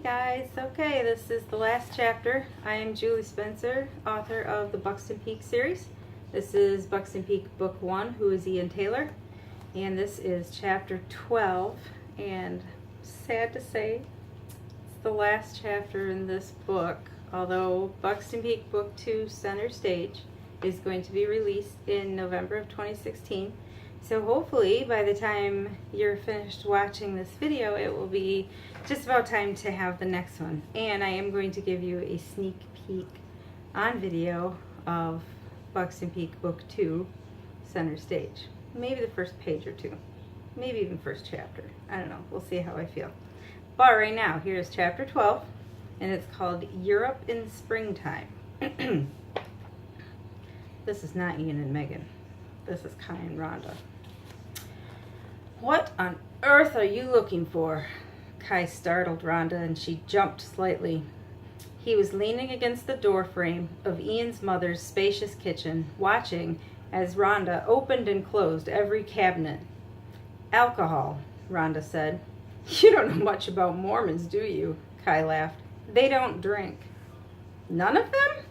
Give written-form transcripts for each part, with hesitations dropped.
Guys, okay, this is the last chapter. I am Julie Spencer, author of the Buxton Peak series. This is Buxton Peak Book 1, Who is Ian Taylor? And this is chapter 12, and sad to say, it's the last chapter in this book, although Buxton Peak Book 2, Center Stage, is going to be released in November of 2016. So hopefully by the time you're finished watching this video, it will be just about time to have the next one. And I am going to give you a sneak peek on video of Buxton Peak Book 2, Center Stage. Maybe the first page or two. Maybe even first chapter. I don't know. We'll see how I feel. But right now, here's chapter 12, and it's called Europe in Springtime. This is not Ian and Megan. This is Kai and Rhonda. What on earth are you looking for? Kai startled Rhonda, and she jumped slightly. He was leaning against the doorframe of Ian's mother's spacious kitchen, watching as Rhonda opened and closed every cabinet. Alcohol, Rhonda said. You don't know much about Mormons, do you? Kai laughed. They don't drink. None of them?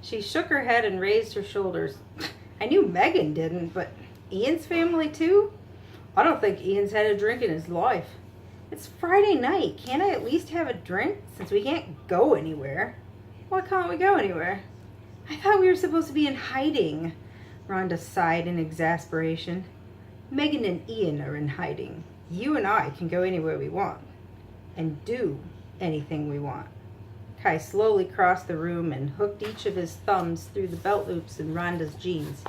She shook her head and raised her shoulders. I knew Megan didn't, but Ian's family too? I don't think Ian's had a drink in his life. It's Friday night. Can't I at least have a drink since we can't go anywhere? Why can't we go anywhere? I thought we were supposed to be in hiding. Rhonda sighed in exasperation. Megan and Ian are in hiding. You and I can go anywhere we want and do anything we want. Kai slowly crossed the room and hooked each of his thumbs through the belt loops in Rhonda's jeans.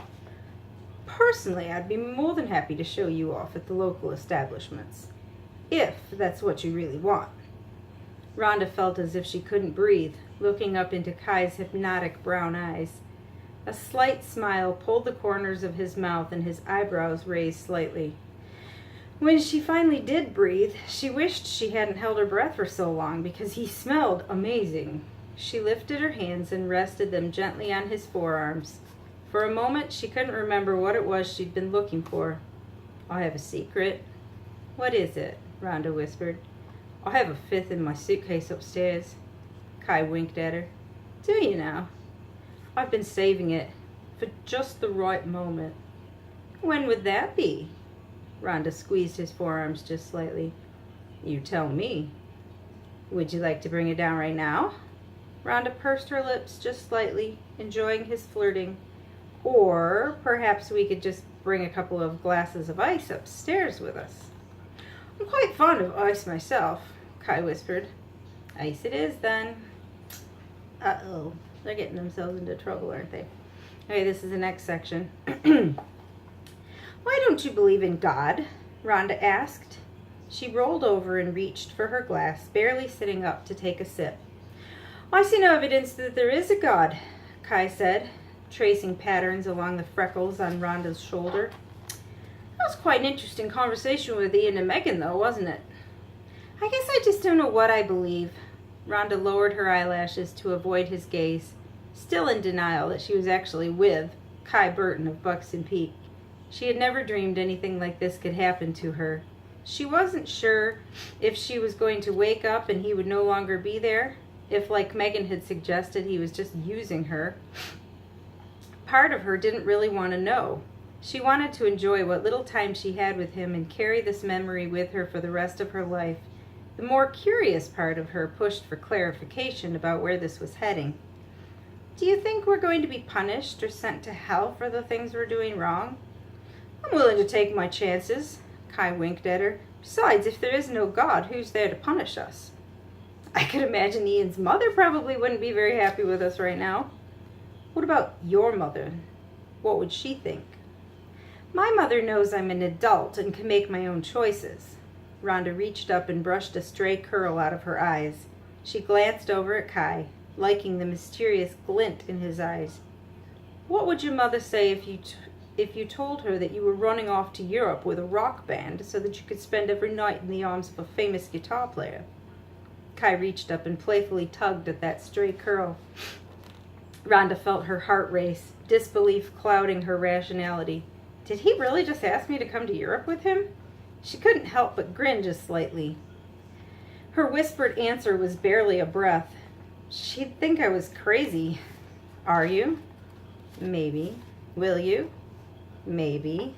Personally, I'd be more than happy to show you off at the local establishments, if that's what you really want. Rhonda felt as if she couldn't breathe, looking up into Kai's hypnotic brown eyes. A slight smile pulled the corners of his mouth and his eyebrows raised slightly. When she finally did breathe, she wished she hadn't held her breath for so long because he smelled amazing. She lifted her hands and rested them gently on his forearms. For a moment, she couldn't remember what it was she'd been looking for. I have a secret. What is it? Rhonda whispered. I have a fifth in my suitcase upstairs. Kai winked at her. Do you now? I've been saving it for just the right moment. When would that be? Rhonda squeezed his forearms just slightly. You tell me. Would you like to bring it down right now? Rhonda pursed her lips just slightly, enjoying his flirting. Or perhaps we could just bring a couple of glasses of ice upstairs with us. I'm quite fond of ice myself, Kai whispered. Ice it is, then. Uh-oh. They're getting themselves into trouble, aren't they? Okay, this is the next section. Why don't you believe in God? Rhonda asked. She rolled over and reached for her glass, barely sitting up to take a sip. I see no evidence that there is a God, Kai said, tracing patterns along the freckles on Rhonda's shoulder. That was quite an interesting conversation with Ian and Megan, though, wasn't it? I guess I just don't know what I believe. Rhonda lowered her eyelashes to avoid his gaze, still in denial that she was actually with Kai Burton of Buxton Peak. She had never dreamed anything like this could happen to her. She wasn't sure if she was going to wake up and he would no longer be there, if, like Megan had suggested, he was just using her. Part of her didn't really want to know. She wanted to enjoy what little time she had with him and carry this memory with her for the rest of her life. The more curious part of her pushed for clarification about where this was heading. Do you think we're going to be punished or sent to hell for the things we're doing wrong? I'm willing to take my chances, Kai winked at her. Besides, if there is no God, who's there to punish us? I could imagine Ian's mother probably wouldn't be very happy with us right now. What about your mother? What would she think? My mother knows I'm an adult and can make my own choices. Rhonda reached up and brushed a stray curl out of her eyes. She glanced over at Kai, liking the mysterious glint in his eyes. What would your mother say if you told her that you were running off to Europe with a rock band so that you could spend every night in the arms of a famous guitar player? Kai reached up and playfully tugged at that stray curl. Rhonda felt her heart race, disbelief clouding her rationality. Did he really just ask me to come to Europe with him? She couldn't help but grin just slightly. Her whispered answer was barely a breath. She'd think I was crazy. Are you? Maybe. Will you? Maybe.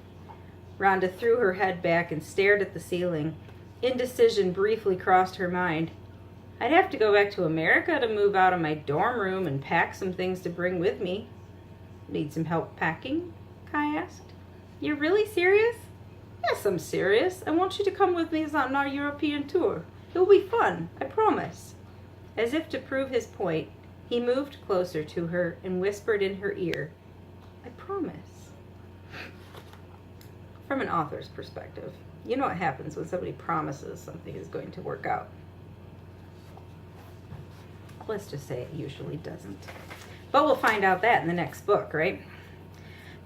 Rhonda threw her head back and stared at the ceiling. Indecision briefly crossed her mind. I'd have to go back to America to move out of my dorm room and pack some things to bring with me. Need some help packing? Kai asked. You're really serious? Yes, I'm serious. I want you to come with me on our European tour. It will be fun, I promise. As if to prove his point, he moved closer to her and whispered in her ear, I promise. From an author's perspective, you know what happens when somebody promises something is going to work out. Let's just say it usually doesn't. But we'll find out that in the next book, right?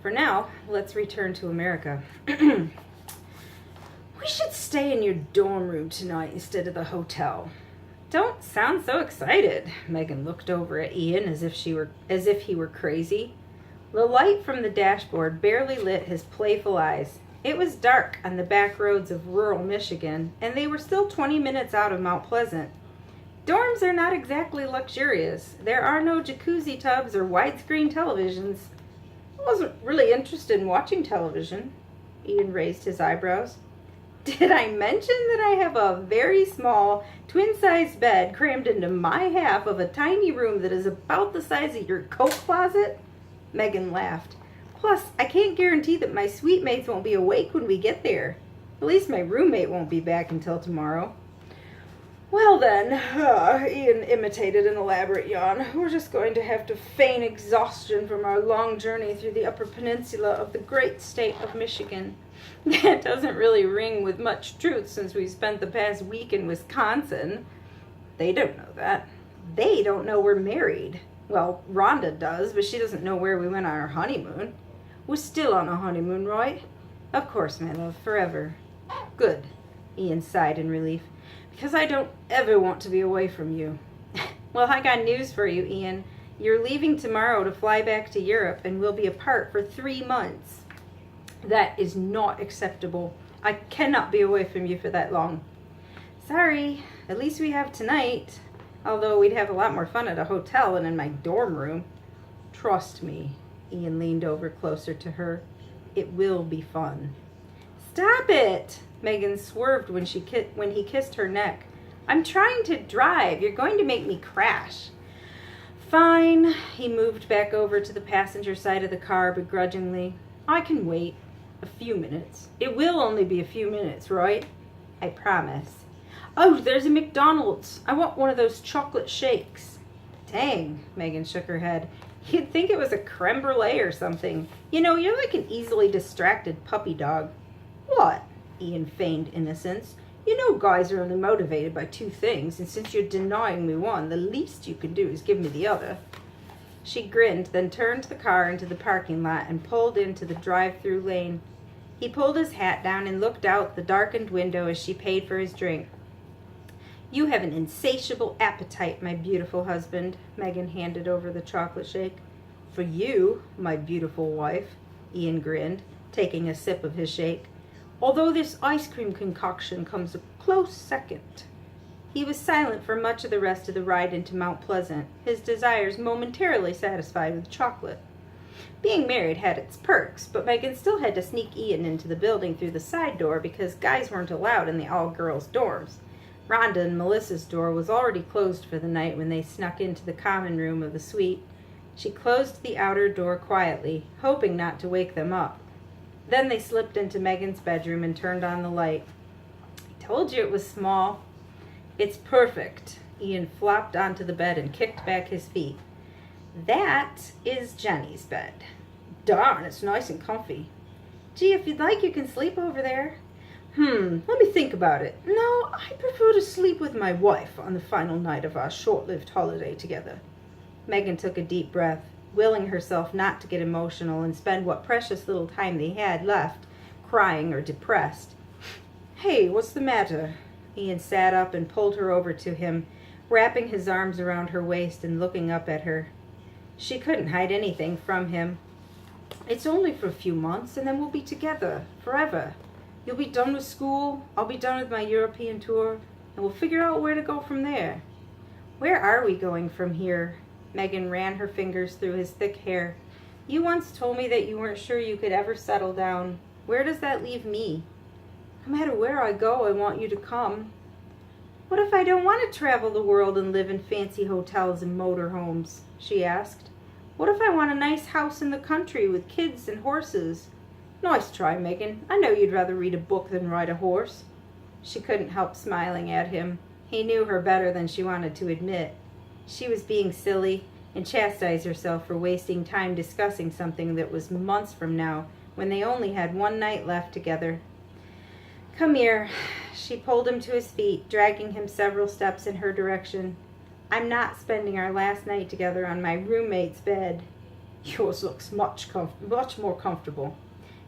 For now, let's return to America. We should stay in your dorm room tonight instead of the hotel. Don't sound so excited. Megan looked over at Ian as if he were crazy. The light from the dashboard barely lit his playful eyes. It was dark on the back roads of rural Michigan, and they were still 20 minutes out of Mount Pleasant. Dorms are not exactly luxurious. There are no jacuzzi tubs or widescreen televisions. I wasn't really interested in watching television. Ian raised his eyebrows. Did I mention that I have a very small, twin-sized bed crammed into my half of a tiny room that is about the size of your coat closet? Megan laughed. Plus, I can't guarantee that my suite mates won't be awake when we get there. At least my roommate won't be back until tomorrow. Well then, Ian imitated an elaborate yawn, we're just going to have to feign exhaustion from our long journey through the upper peninsula of the great state of Michigan. That doesn't really ring with much truth since we spent the past week in Wisconsin. They don't know that. They don't know we're married. Well, Rhonda does, but she doesn't know where we went on our honeymoon. We're still on a honeymoon, right? Of course, my love, forever. Good, Ian sighed in relief. Because I don't ever want to be away from you. Well, I got news for you, Ian. You're leaving tomorrow to fly back to Europe, and we'll be apart for 3 months. That is not acceptable. I cannot be away from you for that long. Sorry, at least we have tonight. Although we'd have a lot more fun at a hotel than in my dorm room. Trust me, Ian leaned over closer to her. It will be fun. Stop it! Megan swerved when he kissed her neck. I'm trying to drive. You're going to make me crash. Fine. He moved back over to the passenger side of the car begrudgingly. I can wait. A few minutes. It will only be a few minutes, right? I promise. Oh, there's a McDonald's. I want one of those chocolate shakes. Dang, Megan shook her head. You'd think it was a creme brulee or something. You know, you're like an easily distracted puppy dog. What? Ian feigned innocence. You know guys are only motivated by 2 things, and since you're denying me one, the least you can do is give me the other. She grinned, then turned the car into the parking lot and pulled into the drive-through lane. He pulled his hat down and looked out the darkened window as she paid for his drink. You have an insatiable appetite, my beautiful husband. Megan handed over the chocolate shake. For you, my beautiful wife, Ian grinned, taking a sip of his shake. Although this ice cream concoction comes a close second. He was silent for much of the rest of the ride into Mount Pleasant, his desires momentarily satisfied with chocolate. Being married had its perks, but Megan still had to sneak Ian into the building through the side door because guys weren't allowed in the all-girls dorms. Rhonda and Melissa's door was already closed for the night when they snuck into the common room of the suite. She closed the outer door quietly, hoping not to wake them up. Then they slipped into Megan's bedroom and turned on the light. I told you it was small. It's perfect. Ian flopped onto the bed and kicked back his feet. That is Jenny's bed. Darn, it's nice and comfy. Gee, if you'd like, you can sleep over there. Let me think about it. No, I prefer to sleep with my wife on the final night of our short-lived holiday together. Megan took a deep breath, willing herself not to get emotional and spend what precious little time they had left crying or depressed. Hey, what's the matter? Ian sat up and pulled her over to him, wrapping his arms around her waist and looking up at her. She couldn't hide anything from him. It's only for a few months, and then we'll be together, forever. You'll be done with school, I'll be done with my European tour. and we'll figure out where to go from there." "Where are we going from here?" Megan ran her fingers through his thick hair. "You once told me that you weren't sure you could ever settle down. Where does that leave me?" "No matter where I go, I want you to come." "What if I don't want to travel the world and live in fancy hotels and motorhomes?" she asked. "What if I want a nice house in the country with kids and horses?" "Nice try, Megan. I know you'd rather read a book than ride a horse." She couldn't help smiling at him. He knew her better than she wanted to admit. She was being silly and chastised herself for wasting time discussing something that was months from now, when they only had one night left together. "Come here." She pulled him to his feet, dragging him several steps in her direction. "I'm not spending our last night together on my roommate's bed." "Yours looks much more comfortable."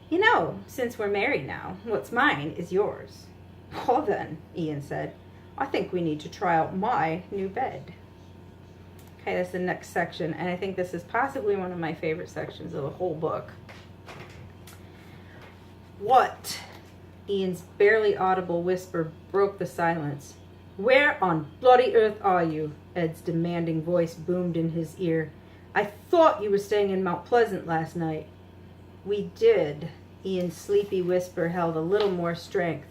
"You know, since we're married now, what's mine is yours." "Well then," Ian said, "I think we need to try out my new bed." Okay, that's the next section, and I think this is possibly one of my favorite sections of the whole book. "What?" Ian's barely audible whisper broke the silence. "Where on bloody earth are you?" Ed's demanding voice boomed in his ear. "I thought you were staying in Mount Pleasant last night." "We did." Ian's sleepy whisper held a little more strength.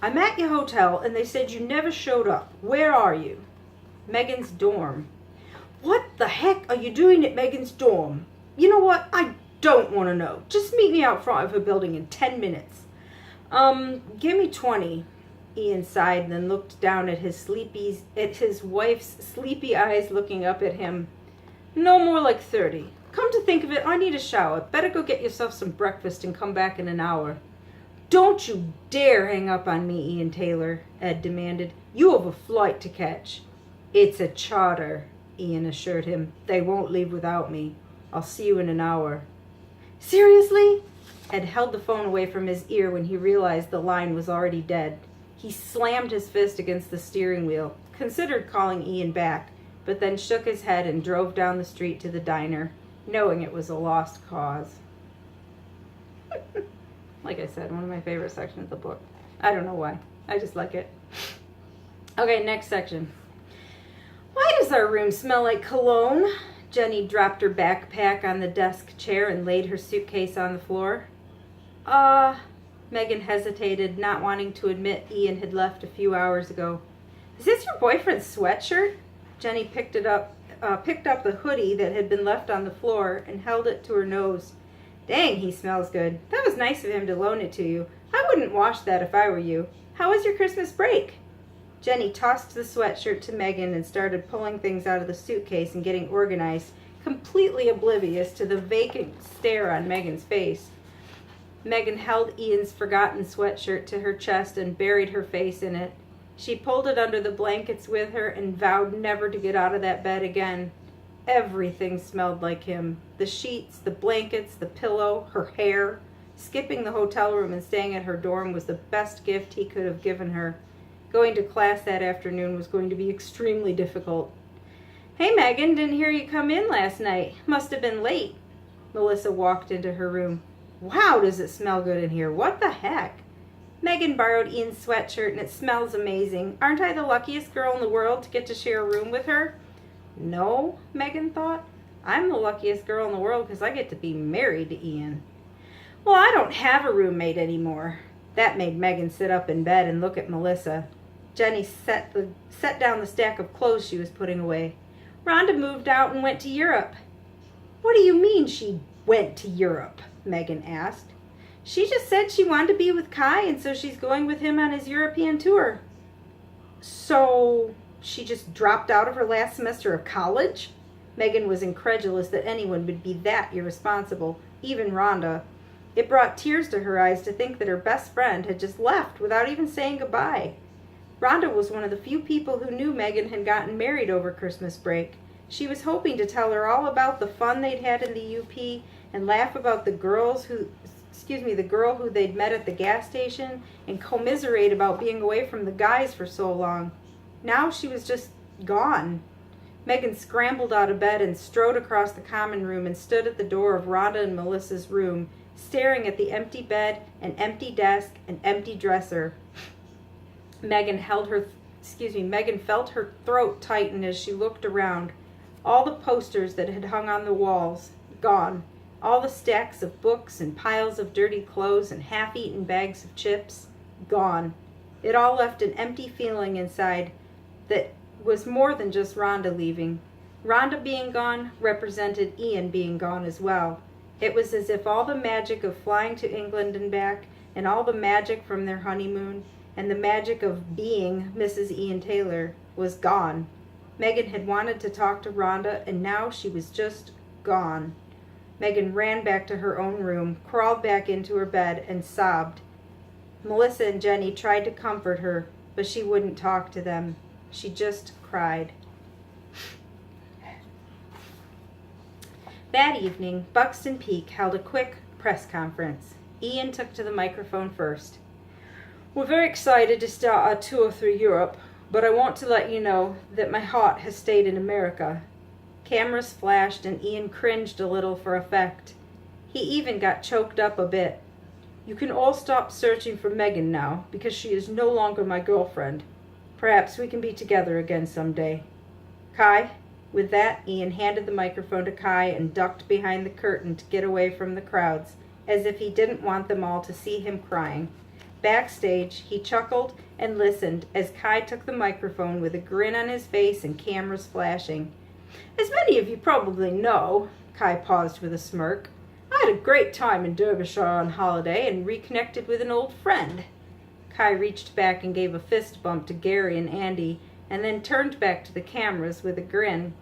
"I'm at your hotel, and they said you never showed up. Where are you?" "Megan's dorm." "What the heck are you doing at Megan's dorm?" "You know what? I don't want to know. Just meet me out front of her building in 10 minutes. Give me 20. Ian sighed and then looked down at his wife's sleepy eyes looking up at him. "No more like 30. Come to think of it, I need a shower. Better go get yourself some breakfast and come back in an hour." "Don't you dare hang up on me, Ian Taylor," Ed demanded. "You have a flight to catch." "It's a charter," Ian assured him. "They won't leave without me. I'll see you in an hour." "Seriously?" Ed held the phone away from his ear when he realized the line was already dead. He slammed his fist against the steering wheel, considered calling Ian back, but then shook his head and drove down the street to the diner, knowing it was a lost cause. Like I said, one of my favorite sections of the book. I don't know why. I just like it. Okay, next section. "Why does our room smell like cologne?" Jenny dropped her backpack on the desk chair and laid her suitcase on the floor. Megan hesitated, not wanting to admit Ian had left a few hours ago. "Is this your boyfriend's sweatshirt?" Jenny picked up the hoodie that had been left on the floor and held it to her nose. "Dang, he smells good. That was nice of him to loan it to you. I wouldn't wash that if I were you. How was your Christmas break?" Jenny tossed the sweatshirt to Megan and started pulling things out of the suitcase and getting organized, completely oblivious to the vacant stare on Megan's face. Megan held Ian's forgotten sweatshirt to her chest and buried her face in it. She pulled it under the blankets with her and vowed never to get out of that bed again. Everything smelled like him. The sheets, the blankets, the pillow, her hair. Skipping the hotel room and staying at her dorm was the best gift he could have given her. Going to class that afternoon was going to be extremely difficult. "Hey, Megan, didn't hear you come in last night. Must have been late." Melissa walked into her room. "Wow, does it smell good in here. What the heck?" "Megan borrowed Ian's sweatshirt and it smells amazing. Aren't I the luckiest girl in the world to get to share a room with her?" "No," Megan thought. "I'm the luckiest girl in the world because I get to be married to Ian." "Well, I don't have a roommate anymore." That made Megan sit up in bed and look at Melissa. Jenny set down the stack of clothes she was putting away. "Rhonda moved out and went to Europe." "What do you mean she went to Europe?" Megan asked. "She just said she wanted to be with Kai, and so she's going with him on his European tour." "So she just dropped out of her last semester of college?" Megan was incredulous that anyone would be that irresponsible, even Rhonda. It brought tears to her eyes to think that her best friend had just left without even saying goodbye. Rhonda was one of the few people who knew Megan had gotten married over Christmas break. She was hoping to tell her all about the fun they'd had in the UP and laugh about the girl who they'd met at the gas station and commiserate about being away from the guys for so long. Now she was just gone. Megan scrambled out of bed and strode across the common room and stood at the door of Rhonda and Melissa's room, staring at the empty bed, an empty desk, an empty dresser. Megan held her Megan felt her throat tighten as she looked around. All the posters that had hung on the walls, gone. All the stacks of books and piles of dirty clothes and half-eaten bags of chips, gone. It all left an empty feeling inside that was more than just Rhonda leaving. Rhonda being gone represented Ian being gone as well. It was as if all the magic of flying to England and back, and all the magic from their honeymoon, and the magic of being Mrs. Ian Taylor was gone. Megan had wanted to talk to Rhonda, and now she was just gone. Megan ran back to her own room, crawled back into her bed, and sobbed. Melissa and Jenny tried to comfort her, but she wouldn't talk to them. She just cried. That evening, Buxton Peak held a quick press conference. Ian took to the microphone first. We're very excited to start our tour through Europe, but I want to let you know that my heart has stayed in America. Cameras flashed and Ian cringed a little for effect. He even got choked up a bit. You can all stop searching for Megan now, because she is no longer my girlfriend. Perhaps we can be together again someday. Kai? With that, Ian handed the microphone to Kai and ducked behind the curtain to get away from the crowds, as if he didn't want them all to see him crying. Backstage, he chuckled and listened as Kai took the microphone with a grin on his face and cameras flashing. As many of you probably know, Kai paused with a smirk, I had a great time in Derbyshire on holiday and reconnected with an old friend. Kai reached back and gave a fist bump to Gary and Andy, and then turned back to the cameras with a grin.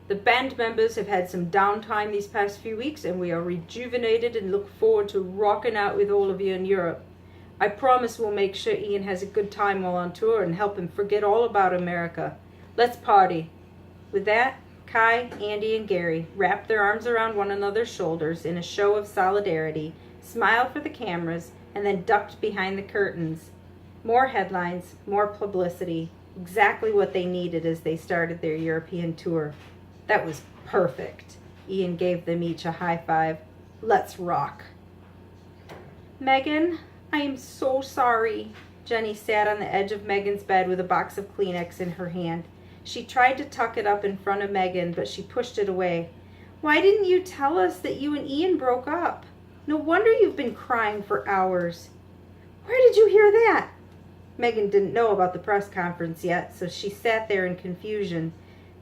The band members have had some downtime these past few weeks, and we are rejuvenated and look forward to rocking out with all of you in Europe. I promise we'll make sure Ian has a good time while on tour and help him forget all about America. Let's party. With that, Kai, Andy, and Gary wrapped their arms around one another's shoulders in a show of solidarity, smiled for the cameras, and then ducked behind the curtains. More headlines, more publicity, exactly what they needed as they started their European tour. That was perfect. Ian gave them each a high five. Let's rock. Megan, I am so sorry. Jenny sat on the edge of Megan's bed with a box of Kleenex in her hand. She tried to tuck it up in front of Megan, but she pushed it away. Why didn't you tell us that you and Ian broke up? No wonder you've been crying for hours. Where did you hear that? Megan didn't know about the press conference yet, so she sat there in confusion.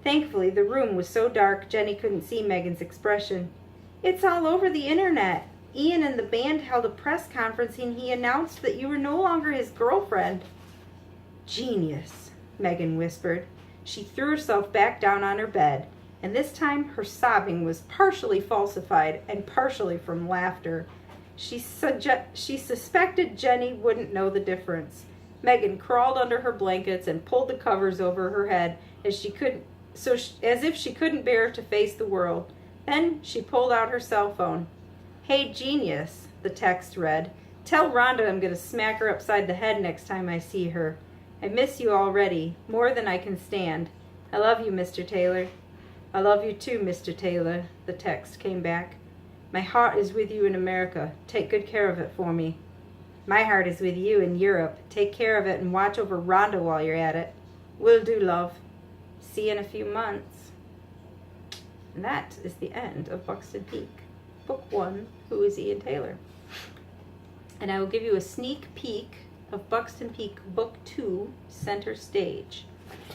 Thankfully, the room was so dark Jenny couldn't see Megan's expression. It's all over the internet. Ian and the band held a press conference and he announced that you were no longer his girlfriend. Genius, Megan whispered. She threw herself back down on her bed, and this time her sobbing was partially falsified and partially from laughter. She suspected Jenny wouldn't know the difference. Megan crawled under her blankets and pulled the covers over her head as if she couldn't bear to face the world. Then she pulled out her cell phone. Hey, genius, the text read. Tell Rhonda I'm going to smack her upside the head next time I see her. I miss you already, more than I can stand. I love you, Mr. Taylor. I love you too, Mr. Taylor, the text came back. My heart is with you in America. Take good care of it for me. My heart is with you in Europe. Take care of it and watch over Rhonda while you're at it. Will do, love. See you in a few months. And that is the end of Buxton Peak. Book 1, Who is Ian Taylor? And I will give you a sneak peek of Buxton Peak Book 2, Center Stage.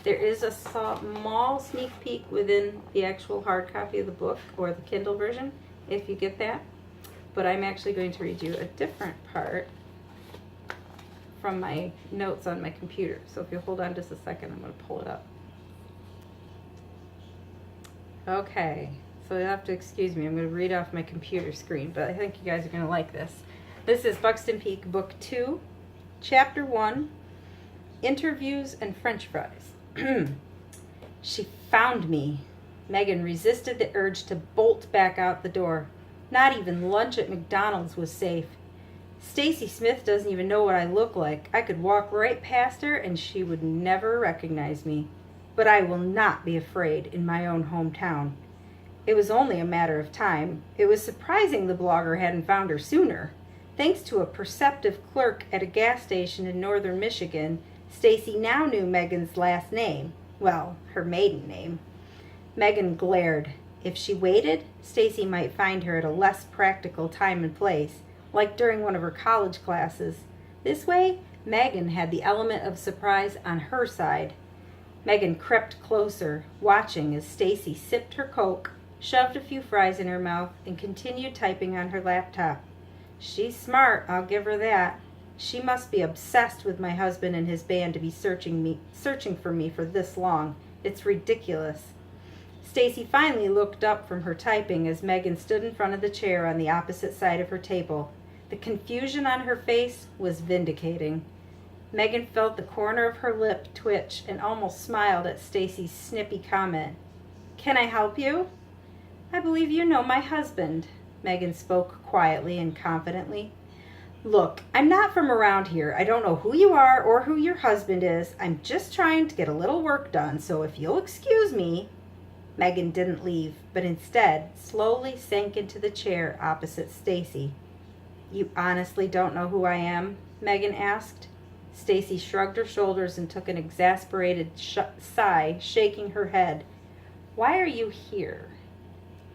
There is a small sneak peek within the actual hard copy of the book, or the Kindle version, if you get that. But I'm actually going to read you a different part from my notes on my computer. So if you hold on just a second, I'm going to pull it up. Okay, so you'll have to excuse me. I'm going to read off my computer screen, but I think you guys are going to like this. This is Buxton Peak Book 2, Chapter 1, Interviews and French Fries. She found me. Megan resisted the urge to bolt back out the door. Not even lunch at McDonald's was safe. Stacy Smith doesn't even know what I look like. I could walk right past her and she would never recognize me. But I will not be afraid in my own hometown. It was only a matter of time. It was surprising the blogger hadn't found her sooner. Thanks to a perceptive clerk at a gas station in northern Michigan, Stacy now knew Megan's last name. Well, her maiden name. Megan glared. If she waited, Stacy might find her at a less practical time and place, like during one of her college classes. This way, Megan had the element of surprise on her side. Megan crept closer, watching as Stacy sipped her Coke, shoved a few fries in her mouth, and continued typing on her laptop. She's smart, I'll give her that. She must be obsessed with my husband and his band to be searching for me for this long. It's ridiculous. Stacy finally looked up from her typing as Megan stood in front of the chair on the opposite side of her table. The confusion on her face was vindicating. Megan felt the corner of her lip twitch and almost smiled at Stacy's snippy comment. "Can I help you?" "I believe you know my husband," Megan spoke quietly and confidently. "Look, I'm not from around here. I don't know who you are or who your husband is. I'm just trying to get a little work done, so if you'll excuse me." Megan didn't leave, but instead slowly sank into the chair opposite Stacy. "You honestly don't know who I am?" Megan asked. Stacy shrugged her shoulders and took an exasperated sigh, shaking her head. "Why are you here?"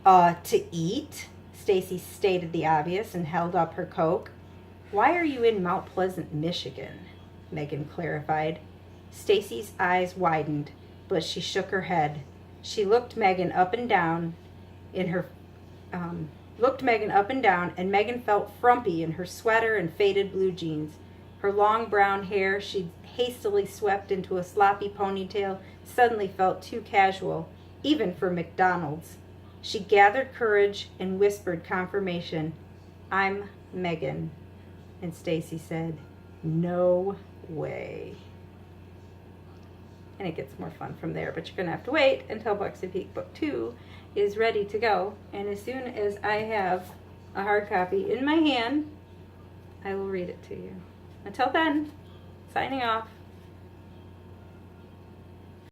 To eat?" Stacy stated the obvious and held up her Coke. "Why are you in Mount Pleasant, Michigan?" Megan clarified. Stacy's eyes widened, but she shook her head. She looked Megan up and down, and Megan felt frumpy in her sweater and faded blue jeans. Her long brown hair she'd hastily swept into a sloppy ponytail suddenly felt too casual, even for McDonald's. She gathered courage and whispered confirmation. "I'm Megan." And Stacy said, "No way." And it gets more fun from there, but you're going to have to wait until Buxton Peak Book 2 is ready to go. And as soon as I have a hard copy in my hand, I will read it to you. Until then, signing off.